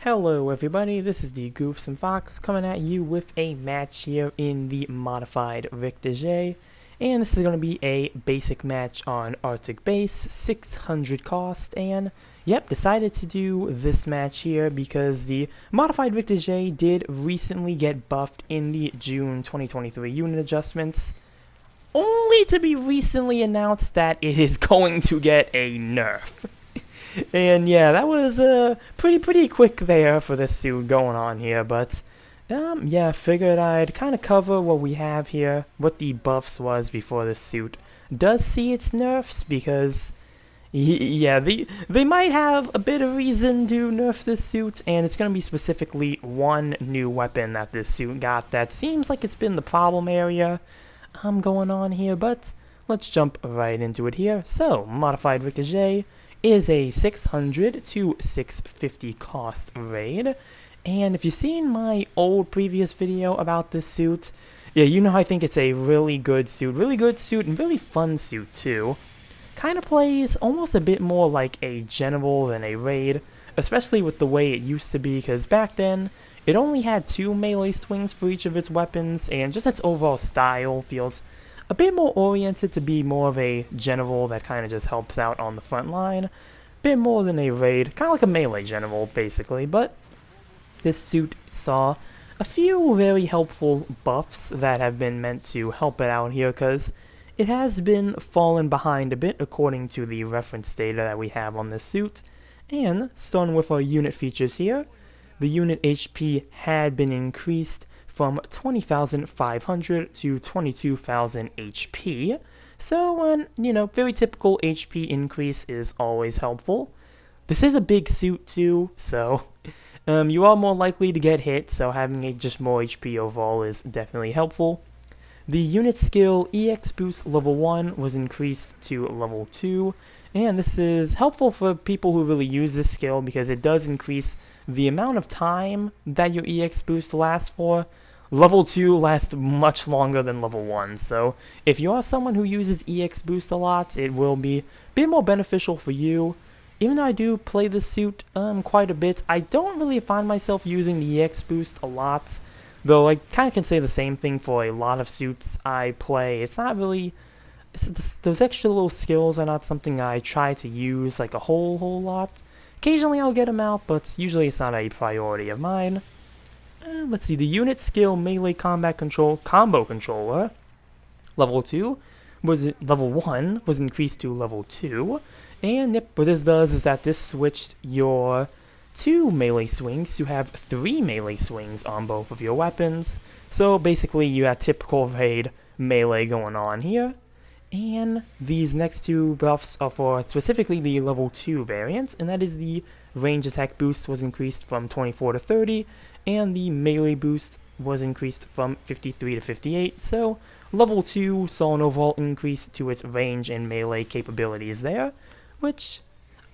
Hello everybody, this is the Goofs and Fox coming at you with a match here in the modified Dijeh, and this is going to be a basic match on Arctic base, 600 cost, and yep, decided to do this match here because the modified Dijeh did recently get buffed in the June 2023 unit adjustments, only to be recently announced that it is going to get a nerf. And yeah, that was pretty quick there for this suit going on here, but yeah, figured I'd kind of cover what we have here, what the buffs was before this suit does see its nerfs, because yeah, they might have a bit of reason to nerf this suit, and it's going to be specifically one new weapon that this suit got that seems like it's been the problem area going on here, but let's jump right into it here. So, modified Dijeh is a 600 to 650 cost raid, and if you've seen my old previous video about this suit, yeah, you know I think it's a really good suit, and really fun suit too. Kind of plays almost a bit more like a general than a raid, especially with the way it used to be, because back then it only had 2 melee swings for each of its weapons, and just its overall style feels a bit more oriented to be more of a general that kind of just helps out on the front line. Bit more than a raid, kind of like a melee general, basically. But this suit saw a few very helpful buffs that have been meant to help it out here, because it has been fallen behind a bit according to the reference data that we have on this suit. And, starting with our unit features here, the unit HP had been increased from 20,500 to 22,000 HP. So, very typical HP increase is always helpful. This is a big suit too, so you are more likely to get hit, so having just more HP overall is definitely helpful. The unit skill EX boost level 1 was increased to level 2, and this is helpful for people who really use this skill because it does increase the amount of time that your EX boost lasts for. Level 2 lasts much longer than level 1, so if you are someone who uses EX boost a lot, it will be a bit more beneficial for you. Even though I do play this suit quite a bit, I don't really find myself using the EX boost a lot, though I kind of can say the same thing for a lot of suits I play. It's not really, those extra little skills are not something I try to use like a whole lot. Occasionally I'll get them out, but usually it's not a priority of mine. Let's see, the unit skill melee combat control combo controller level 1 was increased to level 2, and yep, what this does is that this switched your 2 melee swings to have 3 melee swings on both of your weapons. So basically you have typical raid melee going on here. And these next 2 buffs are for specifically the level 2 variant, and that is the range attack boost was increased from 24 to 30, and the melee boost was increased from 53 to 58, so level 2 saw an overall increase to its range and melee capabilities there, which,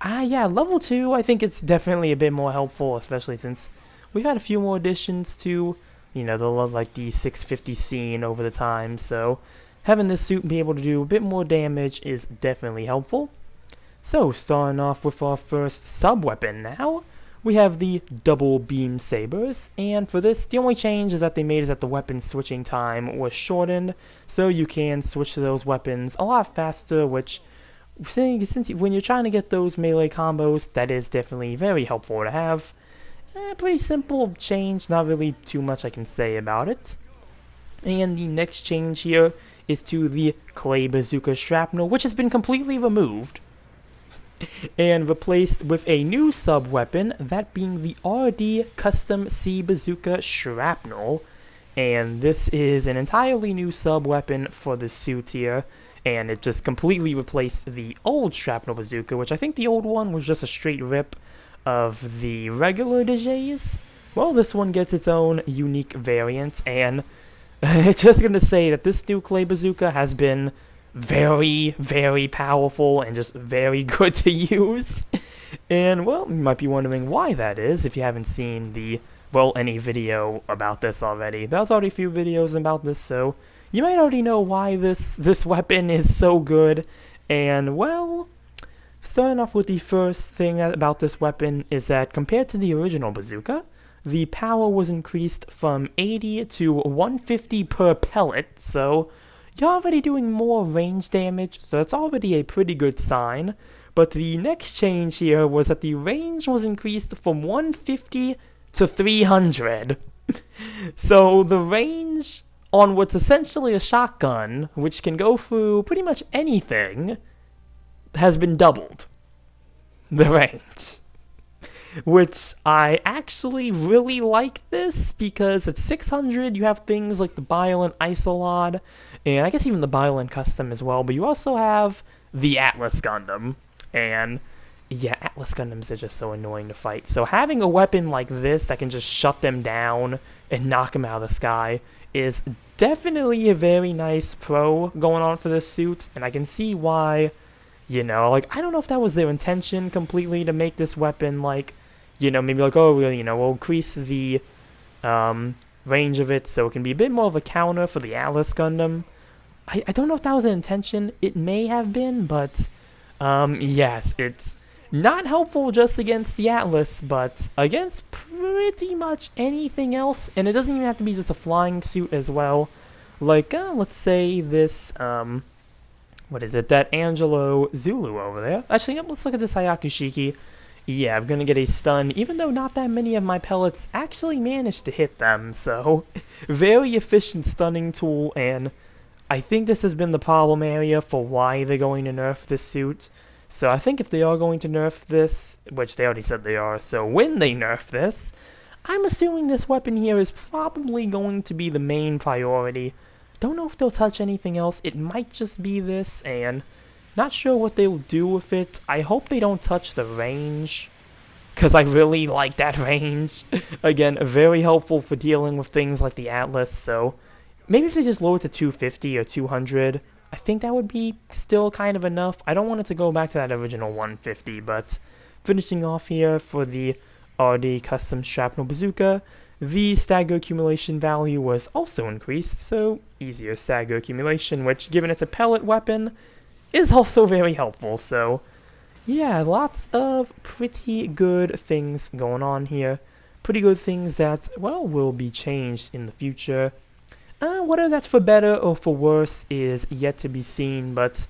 yeah, level 2 I think it's definitely a bit more helpful, especially since we've had a few more additions to, the 650 scene over the time, so having this suit be able to do a bit more damage is definitely helpful. So, starting off with our first sub-weapon now, we have the double beam sabers, and for this, the only change is that they made is that the weapon switching time was shortened, so you can switch to those weapons a lot faster, which, since when you're trying to get those melee combos, that is definitely very helpful to have. Pretty simple change, not really too much I can say about it. And the next change here is to the clay bazooka shrapnel, which has been completely removed and replaced with a new sub-weapon, that being the RD Custom C Bazooka Shrapnel. And this is an entirely new sub-weapon for the suit here, and it just completely replaced the old Shrapnel Bazooka, which I think the old one was just a straight rip of the regular Dijehs. Well, this one gets its own unique variant, and just gonna say that this new clay bazooka has been very powerful and just very good to use. And, well, you might be wondering why that is if you haven't seen any video about this already. There's already a few videos about this, so you might already know why this weapon is so good. And, well, starting off with the first thing about this weapon is that compared to the original bazooka, the power was increased from 80 to 150 per pellet, so you're already doing more range damage, so that's already a pretty good sign. But the next change here was that the range was increased from 150 to 300. So the range on what's essentially a shotgun, which can go through pretty much anything, has been doubled. The range. Which I actually really like this, because at 600 you have things like the Violent Isolod, and I guess even the Violent Custom as well, but you also have the Atlas Gundam, and yeah, Atlas Gundams are just so annoying to fight. So having a weapon like this that can just shut them down and knock them out of the sky is definitely a very nice pro going on for this suit, and I can see why, you know, like, I don't know if that was their intention completely to make this weapon, like, you know, maybe like, oh, you know, we'll increase the range of it so it can be a bit more of a counter for the Atlas Gundam. I don't know if that was the intention. It may have been, but yes, it's not helpful just against the Atlas, but against pretty much anything else, and it doesn't even have to be just a flying suit as well. Like, let's say this, what is it, that Angelo Zulu over there. Actually, let's look at this Hayakushiki. Yeah, I'm gonna get a stun, even though not that many of my pellets actually managed to hit them, so very efficient stunning tool, and I think this has been the problem area for why they're going to nerf this suit. So I think if they are going to nerf this, which they already said they are, so when they nerf this, I'm assuming this weapon here is probably going to be the main priority. Don't know if they'll touch anything else. It might just be this, and not sure what they will do with it. I hope they don't touch the range, because I really like that range. Again, very helpful for dealing with things like the Atlas, so maybe if they just lower it to 250 or 200, I think that would be still kind of enough. I don't want it to go back to that original 150, but finishing off here for the RD Custom Shrapnel Bazooka, the stagger accumulation value was also increased, so easier stagger accumulation, which, given it's a pellet weapon, is also very helpful. So yeah, lots of pretty good things going on here. Pretty good things that, well, will be changed in the future. Whether that's for better or for worse is yet to be seen, but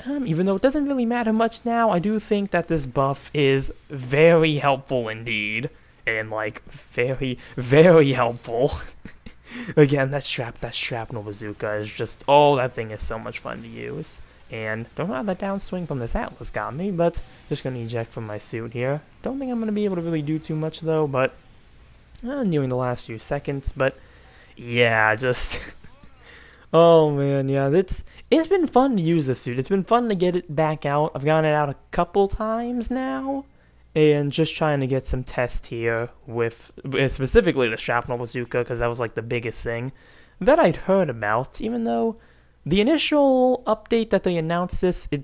even though it doesn't really matter much now, I do think that this buff is very helpful indeed. And, like, very, very helpful. Again, that shrapnel bazooka is just, oh, that thing is so much fun to use. And don't know how that downswing from this Atlas got me, but just gonna eject from my suit here. Don't think I'm gonna be able to really do too much though, but nearing the last few seconds. But yeah, just oh man, yeah, it's been fun to use this suit. It's been fun to get it back out. I've gotten it out a couple times now, and just trying to get some test here with specifically the shrapnel bazooka, because that was like the biggest thing that I'd heard about, even though the initial update that they announced this, it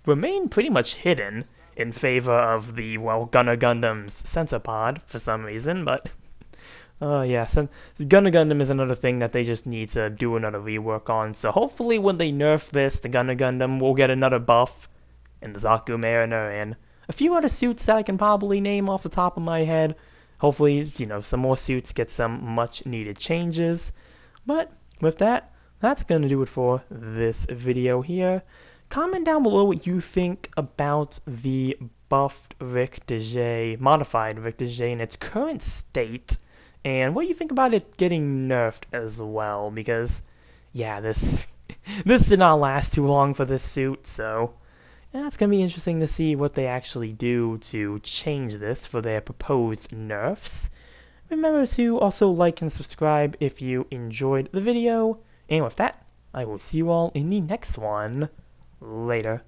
remained pretty much hidden in favor of the, well, Gundam's sensor pod for some reason, but yeah, Gundam is another thing that they just need to do another rework on, so hopefully when they nerf this, the Gundam will get another buff in the Zaku Mariner and a few other suits that I can probably name off the top of my head. Hopefully, you know, some more suits get some much needed changes. But with that, that's going to do it for this video here. Comment down below what you think about the buffed Rick Dijeh, modified Rick Dijeh in its current state, and what you think about it getting nerfed as well, because, yeah, this did not last too long for this suit, so yeah, it's going to be interesting to see what they actually do to change this for their proposed nerfs. Remember to also like and subscribe if you enjoyed the video. And with that, I will see you all in the next one. Later.